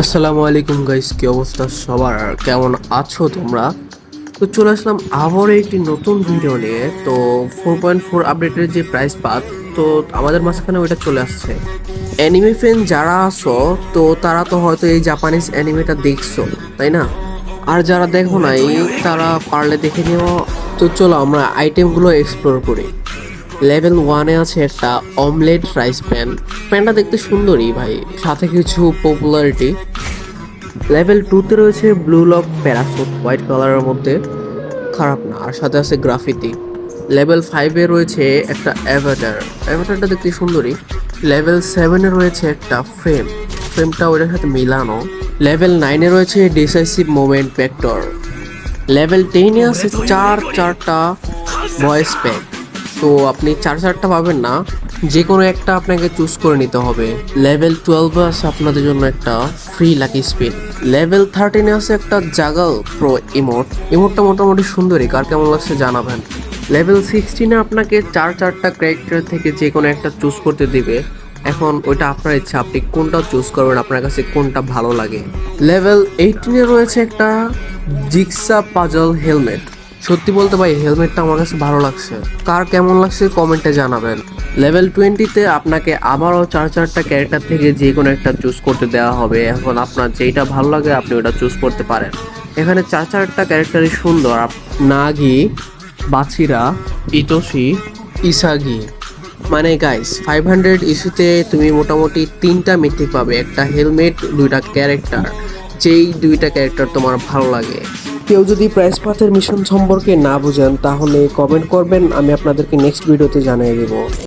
আসসালামু আলাইকুম গাইস, কি অবস্থা সবার? কেমন আছো তোমরা? তো চলে আসলাম আবার একটি নতুন ভিডিও নিয়ে। তো 4.4 আপডেটের যে প্রাইস পাত, তো আমাদের মাঝখানে ওইটা চলে আসছে। অ্যানিমে ফ্যান যারা আছো, তো তারা তো হয়তো এই জাপানিজ অ্যানিমেটা দেখছো, তাই না? আর যারা দেখো নাই তারা পারলে দেখে নিও। তো চলো আমরা আইটেমগুলো এক্সপ্লোর করি। লেভেল 1-এ আছে একটা অমলেট রাইস প্যানটা দেখতে সুন্দরই ভাই, সাথে কিছু পপুলারিটি। লেভেল 2-তে রয়েছে ব্লু লক প্যারাসুট, হোয়াইট কালারের মধ্যে, খারাপ না। আর সাথে আছে গ্রাফিতি। লেভেল 5-এ রয়েছে একটা অ্যাভাটারটা দেখতে সুন্দরী। লেভেল 7-এ রয়েছে একটা ফ্রেমটা ওইটার সাথে মিলানো। লেভেল 9-এ রয়েছে ডিসাইসিভ মোমেন্ট ভেক্টর। লেভেল 10-এ আছে চারটা ভয়েস প্যাক। তো আপনি চারটা পাবেন না, যে কোনো একটা আপনাকে চুজ করে নিতে হবে। লেভেল 12-এ আছে আপনাদের জন্য একটা ফ্রি লাকি স্পিন। লেভেল 13-এ আছে একটা জাগাল প্রো ইমোটটা মোটামুটি সুন্দরী, কার কেমন লাগছে জানাবেন। লেভেল 16-এ আপনাকে চারটা ক্যারেক্টার থেকে যে কোনো একটা চুজ করতে দিবে। এখন ওইটা আপনার ইচ্ছা, আপনি কোনটা চুজ করবেন, আপনার কাছে কোনটা ভালো লাগে। লেভেল 18-এ রয়েছে একটা জিগসা পাজল হেলমেট। সত্যি বলতে ভাই, হেলমেটটা আমার কাছে ভালো লাগছে, কার কেমন লাগছে কমেন্টে জানাবেন। লেভেল 20-তে আপনাকে আবারও চারটা ক্যারেক্টার থেকে যে কোনো একটা চুজ করতে দেওয়া হবে। এখন আপনার যেইটা ভালো লাগে আপনি ওটা চুজ করতে পারেন। এখানে চারটা ক্যারেক্টারই সুন্দর। নাগি, বাচিরা, ইতোশি, ইসাগি। মানে গাইস, 500 ইস্যুতে তুমি মোটামুটি 3টা মিথিক পাবে, একটা হেলমেট, 2টা ক্যারেক্টার। যেই 2টা ক্যারেক্টার তোমার ভালো লাগে। কেউ যদি প্রাইস পাথের মিশন সম্পর্কে না বুঝেন তাহলে কমেন্ট করবেন, আমি আপনাদেরকে নেক্সট ভিডিওতে জানিয়ে দেবো।